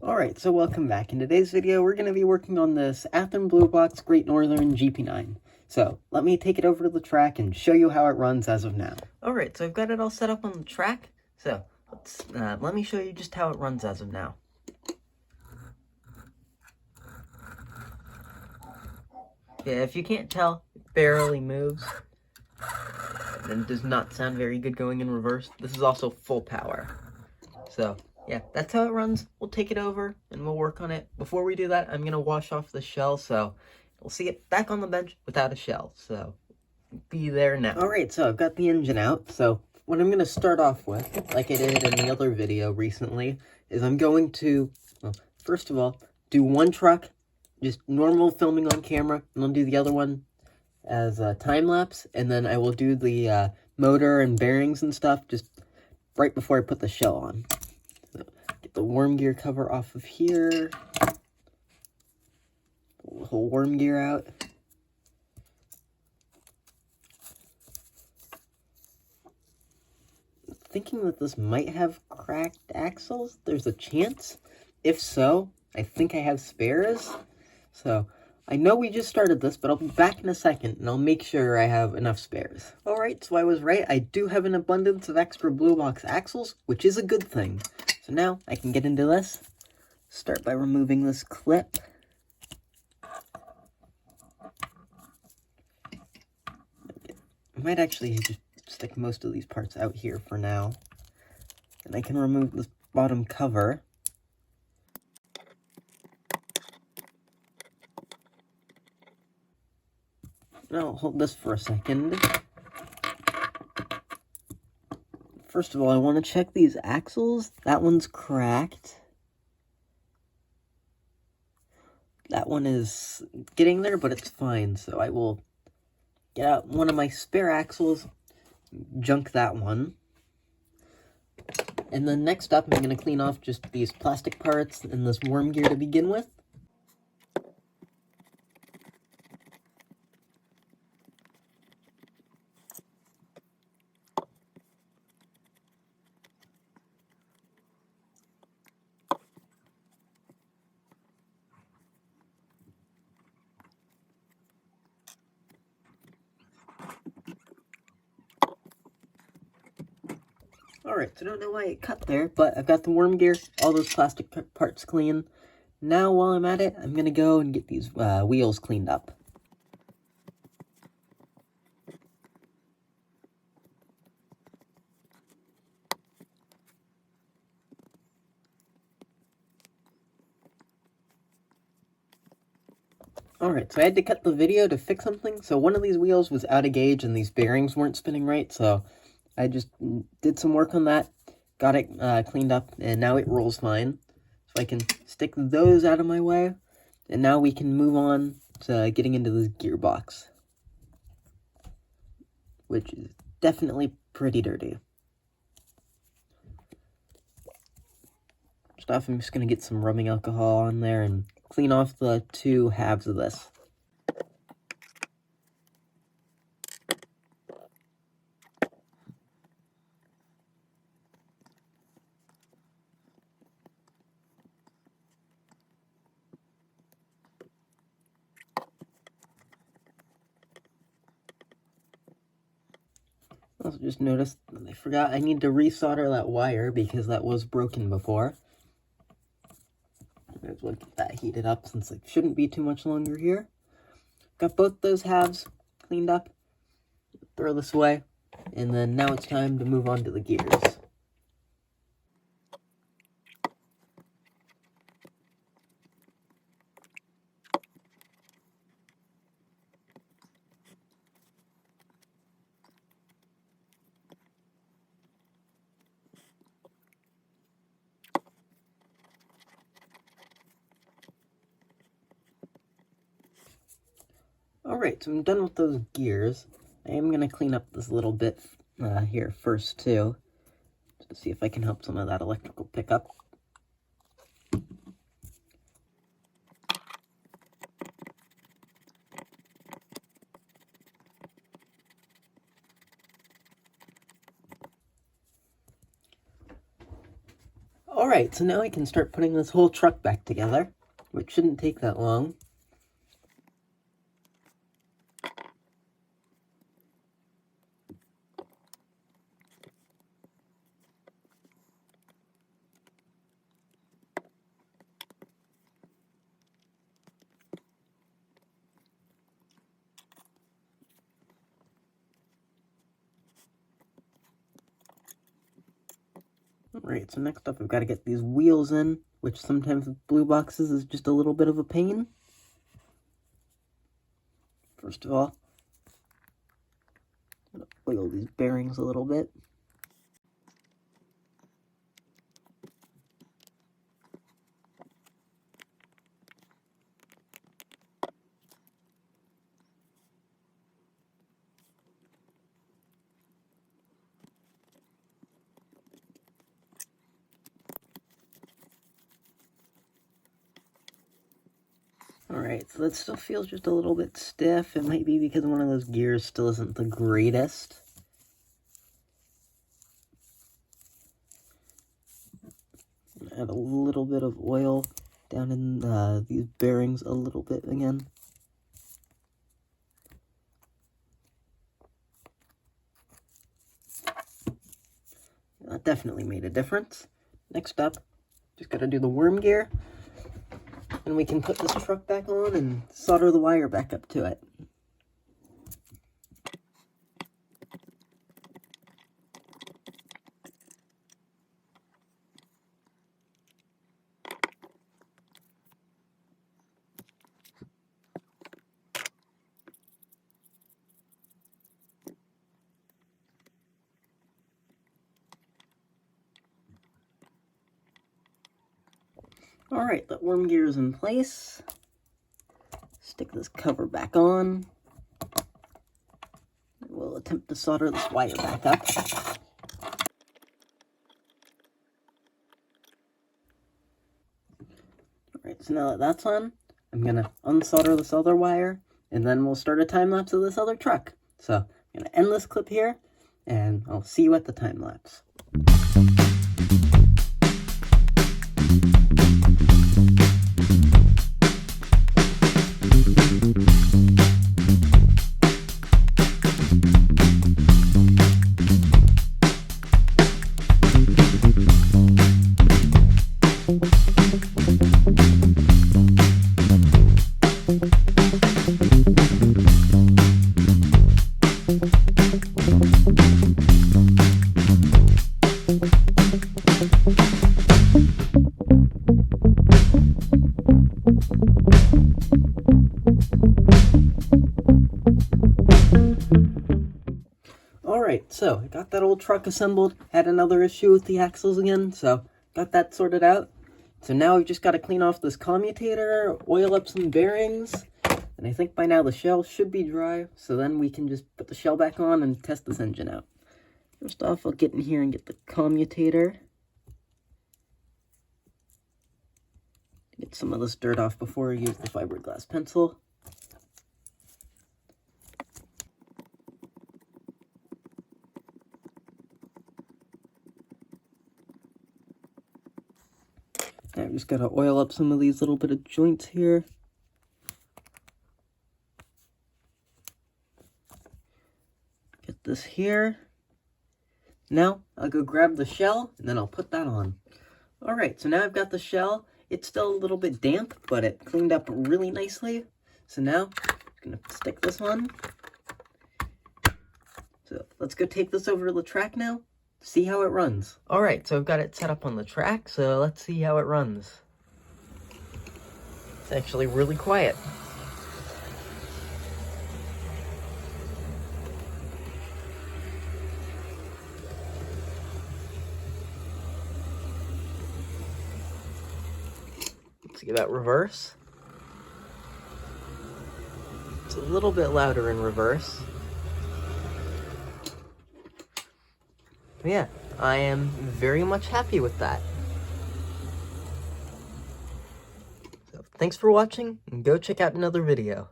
Alright, so welcome back. In today's video, we're going to be working on this Athearn Bluebox Great Northern GP9. So, let me take it over to the track and show you how it runs as of now. Alright, so I've got it all set up on the track. So, let me show you just how it runs as of now. Yeah, if you can't tell, it barely moves. And does not sound very good going in reverse. This is also full power. So, yeah, that's how it runs. We'll take it over and we'll work on it. Before we do that, I'm going to wash off the shell, so we'll see it back on the bench without a shell. So, be there now. Alright, so I've got the engine out. So, what I'm going to start off with, like I did in the other video recently, is I'm going to, well, first of all, do one truck, just normal filming on camera, and I'll do the other one as a time-lapse, and then I will do the motor and bearings and stuff just right before I put the shell on. So, get the worm gear cover off of here, pull the whole worm gear out. Thinking that this might have cracked axles. There's a chance. If so, I think I have spares. So, I know we just started this, but I'll be back in a second, and I'll make sure I have enough spares. Alright, so I was right. I do have an abundance of extra Bluebox axles, which is a good thing. So now, I can get into this. Start by removing this clip. I might actually just stick most of these parts out here for now. And I can remove this bottom cover. Now, hold this for a second. First of all, I want to check these axles. That one's cracked. That one is getting there, but it's fine. So I will get out one of my spare axles, junk that one. And then next up, I'm going to clean off just these plastic parts and this worm gear to begin with. Alright, so I don't know why it cut there, but I've got the worm gear, all those plastic parts clean. Now, while I'm at it, I'm going to go and get these wheels cleaned up. Alright, so I had to cut the video to fix something. So one of these wheels was out of gauge and these bearings weren't spinning right, so I just did some work on that, got it cleaned up, and now it rolls fine. So I can stick those out of my way, and now we can move on to getting into this gearbox, which is definitely pretty dirty. First off, I'm just going to get some rubbing alcohol on there and clean off the two halves of this. I also just noticed I forgot I need to resolder that wire because that was broken before. There's what get that heated up since it shouldn't be too much longer here. Got both those halves cleaned up. Throw this away. And then now it's time to move on to the gears. Alright, so I'm done with those gears. I am going to clean up this little bit here first, too, to see if I can help some of that electrical pickup. Alright, so now I can start putting this whole truck back together, which shouldn't take that long. Alright, so next up I've got to get these wheels in, which sometimes with blue boxes is just a little bit of a pain. First of all, I'm going to oil these bearings a little bit. Alright, so that still feels just a little bit stiff. It might be because one of those gears still isn't the greatest. Add a little bit of oil down in these bearings a little bit again. That definitely made a difference. Next up, just gotta do the worm gear. And we can put this truck back on and solder the wire back up to it. Alright, that worm gear is in place. Stick this cover back on. We'll attempt to solder this wire back up. Alright, so now that that's on, I'm going to unsolder this other wire, and then we'll start a time-lapse of this other truck. So, I'm going to end this clip here, and I'll see you at the time-lapse. Alright, so I got that old truck assembled, had another issue with the axles again, so got that sorted out. So now we've just got to clean off this commutator, oil up some bearings, and I think by now the shell should be dry, so then we can just put the shell back on and test this engine out. First off, I'll get in here and get the commutator. Get some of this dirt off before I use the fiberglass pencil. Now I've just got to oil up some of these little bit of joints here. Get this here. Now I'll go grab the shell and then I'll put that on. Alright, so now I've got the shell. It's still a little bit damp, but it cleaned up really nicely. So now I'm going to stick this on. So let's go take this over to the track now. See how it runs. Alright, so I've got it set up on the track, so let's see how it runs. It's actually really quiet. Let's give that reverse. It's a little bit louder in reverse. Yeah, I am very much happy with that. So, thanks for watching, and go check out another video.